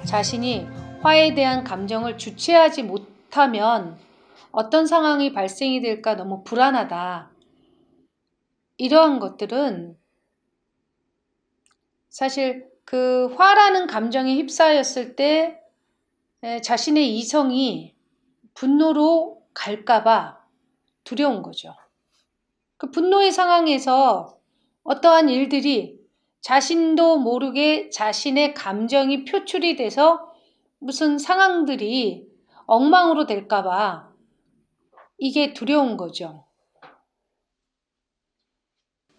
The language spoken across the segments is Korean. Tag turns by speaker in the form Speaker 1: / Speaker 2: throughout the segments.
Speaker 1: 자신이 화에 대한 감정을 주체하지 못하면 어떤 상황이 발생이 될까 너무 불안하다. 이러한 것들은 사실 그 화라는 감정에 휩싸였을 때 자신의 이성이 분노로 갈까봐 두려운 거죠. 그 분노의 상황에서 어떠한 일들이 자신도 모르게 자신의 감정이 표출이 돼서 무슨 상황들이 엉망으로 될까봐 이게 두려운 거죠.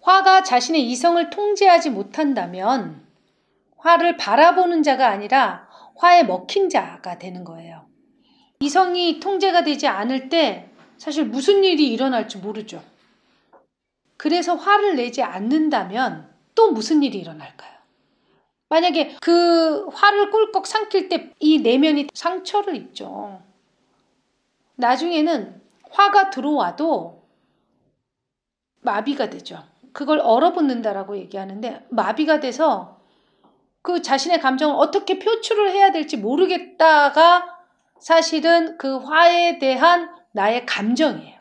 Speaker 1: 화가 자신의 이성을 통제하지 못한다면 화를 바라보는 자가 아니라 화에 먹힌 자가 되는 거예요. 이성이 통제가 되지 않을 때 사실 무슨 일이 일어날지 모르죠. 그래서 화를 내지 않는다면 또 무슨 일이 일어날까요? 만약에 그 화를 꿀꺽 삼킬 때 이 내면이 상처를 입죠. 나중에는 화가 들어와도 마비가 되죠. 그걸 얼어붙는다라고 얘기하는데 마비가 돼서 그 자신의 감정을 어떻게 표출을 해야 될지 모르겠다가 사실은 그 화에 대한 나의 감정이에요.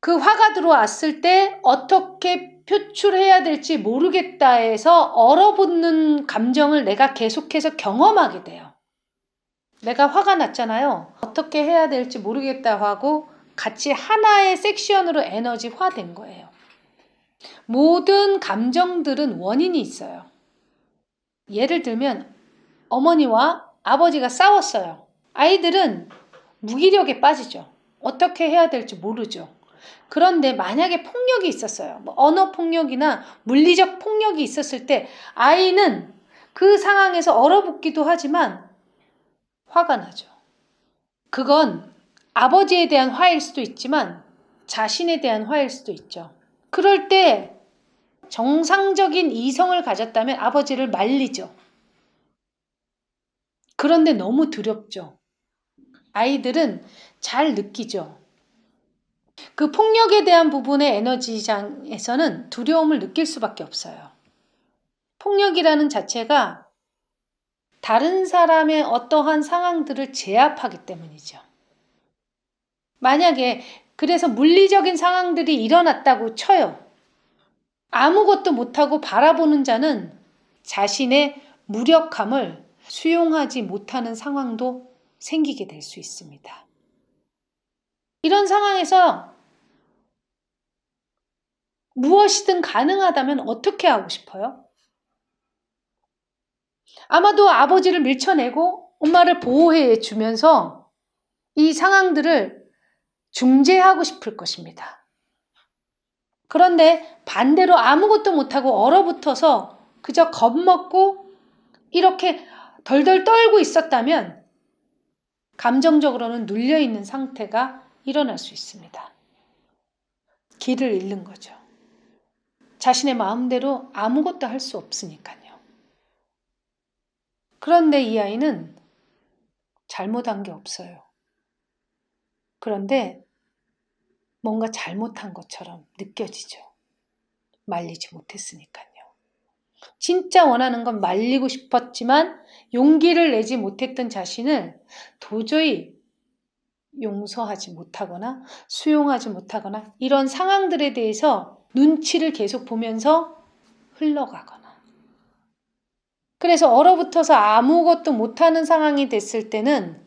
Speaker 1: 그 화가 들어왔을 때 어떻게 표출해야 될지 모르겠다 해서 얼어붙는 감정을 내가 계속해서 경험하게 돼요. 내가 화가 났잖아요. 어떻게 해야 될지 모르겠다 하고 같이 하나의 섹션으로 에너지화된 거예요. 모든 감정들은 원인이 있어요. 예를 들면 어머니와 아버지가 싸웠어요. 아이들은 무기력에 빠지죠. 어떻게 해야 될지 모르죠. 그런데 만약에 폭력이 있었어요. 언어 폭력이나 물리적 폭력이 있었을 때 아이는 그 상황에서 얼어붙기도 하지만 화가 나죠. 그건 아버지에 대한 화일 수도 있지만 자신에 대한 화일 수도 있죠. 그럴 때 정상적인 이성을 가졌다면 아버지를 말리죠. 그런데 너무 두렵죠. 아이들은 잘 느끼죠. 그 폭력에 대한 부분의 에너지장에서는 두려움을 느낄 수밖에 없어요. 폭력이라는 자체가 다른 사람의 어떠한 상황들을 제압하기 때문이죠. 만약에 그래서 물리적인 상황들이 일어났다고 쳐요. 아무것도 못하고 바라보는 자는 자신의 무력함을 수용하지 못하는 상황도 생기게 될 수 있습니다. 이런 상황에서 무엇이든 가능하다면 어떻게 하고 싶어요? 아마도 아버지를 밀쳐내고 엄마를 보호해 주면서 이 상황들을 중재하고 싶을 것입니다. 그런데 반대로 아무것도 못하고 얼어붙어서 그저 겁먹고 이렇게 덜덜 떨고 있었다면 감정적으로는 눌려있는 상태가 일어날 수 있습니다. 길을 잃는 거죠. 자신의 마음대로 아무것도 할 수 없으니까요. 그런데 이 아이는 잘못한 게 없어요. 그런데 뭔가 잘못한 것처럼 느껴지죠. 말리지 못했으니까요. 진짜 원하는 건 말리고 싶었지만 용기를 내지 못했던 자신을 도저히 용서하지 못하거나 수용하지 못하거나 이런 상황들에 대해서 눈치를 계속 보면서 흘러가거나 그래서 얼어붙어서 아무것도 못하는 상황이 됐을 때는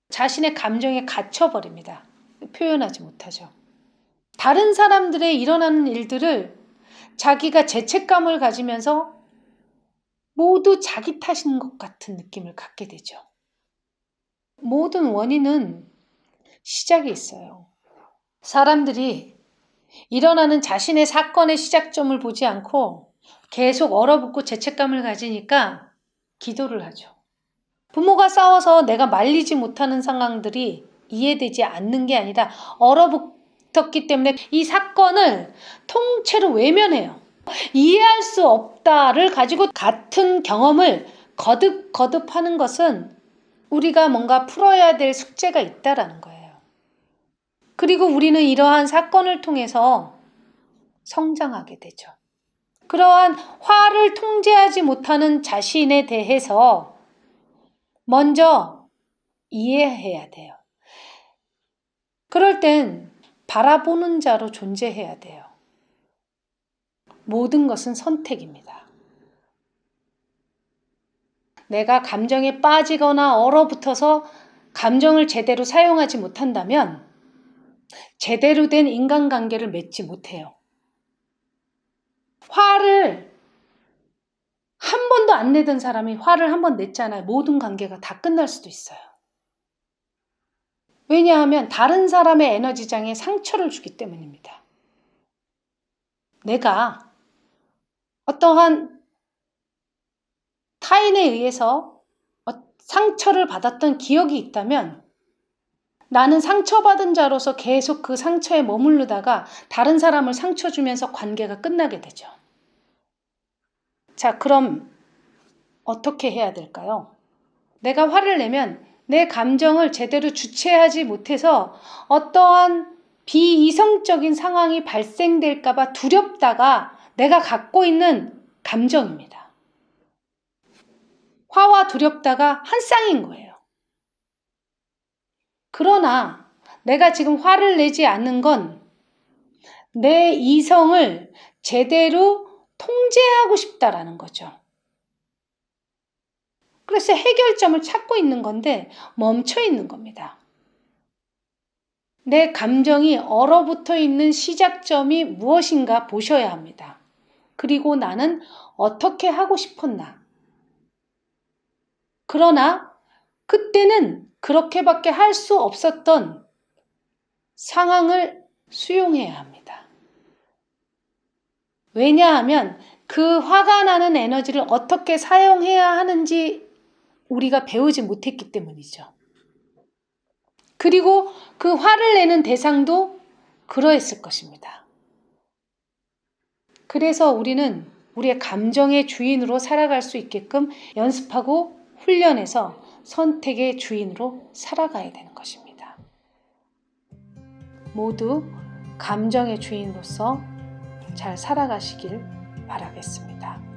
Speaker 1: 자신의 감정에 갇혀버립니다. 표현하지 못하죠. 다른 사람들의 일어나는 일들을 자기가 죄책감을 가지면서 모두 자기 탓인 것 같은 느낌을 갖게 되죠. 모든 원인은 시작이 있어요. 사람들이 일어나는 자신의 사건의 시작점을 보지 않고 계속 얼어붙고 죄책감을 가지니까 기도를 하죠. 부모가 싸워서 내가 말리지 못하는 상황들이 이해되지 않는 게 아니라 얼어붙었기 때문에 이 사건을 통째로 외면해요. 이해할 수 없다를 가지고 같은 경험을 거듭 하는 것은 우리가 뭔가 풀어야 될 숙제가 있다라는 거예요. 그리고 우리는 이러한 사건을 통해서 성장하게 되죠. 그러한 화를 통제하지 못하는 자신에 대해서 먼저 이해해야 돼요. 그럴 땐 바라보는 자로 존재해야 돼요. 모든 것은 선택입니다. 내가 감정에 빠지거나 얼어붙어서 감정을 제대로 사용하지 못한다면 제대로 된 인간관계를 맺지 못해요. 화를 한 번도 안 내던 사람이 화를 한 번 냈잖아요. 모든 관계가 다 끝날 수도 있어요. 왜냐하면 다른 사람의 에너지장에 상처를 주기 때문입니다. 내가 어떠한 타인에 의해서 상처를 받았던 기억이 있다면 나는 상처받은 자로서 계속 그 상처에 머무르다가 다른 사람을 상처 주면서 관계가 끝나게 되죠. 자, 그럼 어떻게 해야 될까요? 내가 화를 내면 내 감정을 제대로 주체하지 못해서 어떠한 비이성적인 상황이 발생될까봐 두렵다가 내가 갖고 있는 감정입니다. 화와 두렵다가 한 쌍인 거예요. 그러나 내가 지금 화를 내지 않는 건 내 이성을 제대로 통제하고 싶다라는 거죠. 그래서 해결점을 찾고 있는 건데 멈춰 있는 겁니다. 내 감정이 얼어붙어 있는 시작점이 무엇인가 보셔야 합니다. 그리고 나는 어떻게 하고 싶었나. 그러나 그때는 그렇게밖에 할 수 없었던 상황을 수용해야 합니다. 왜냐하면 그 화가 나는 에너지를 어떻게 사용해야 하는지 우리가 배우지 못했기 때문이죠. 그리고 그 화를 내는 대상도 그러했을 것입니다. 그래서 우리는 우리의 감정의 주인으로 살아갈 수 있게끔 연습하고 훈련해서 선택의 주인으로 살아가야 되는 것입니다. 모두 감정의 주인으로서 잘 살아가시길 바라겠습니다.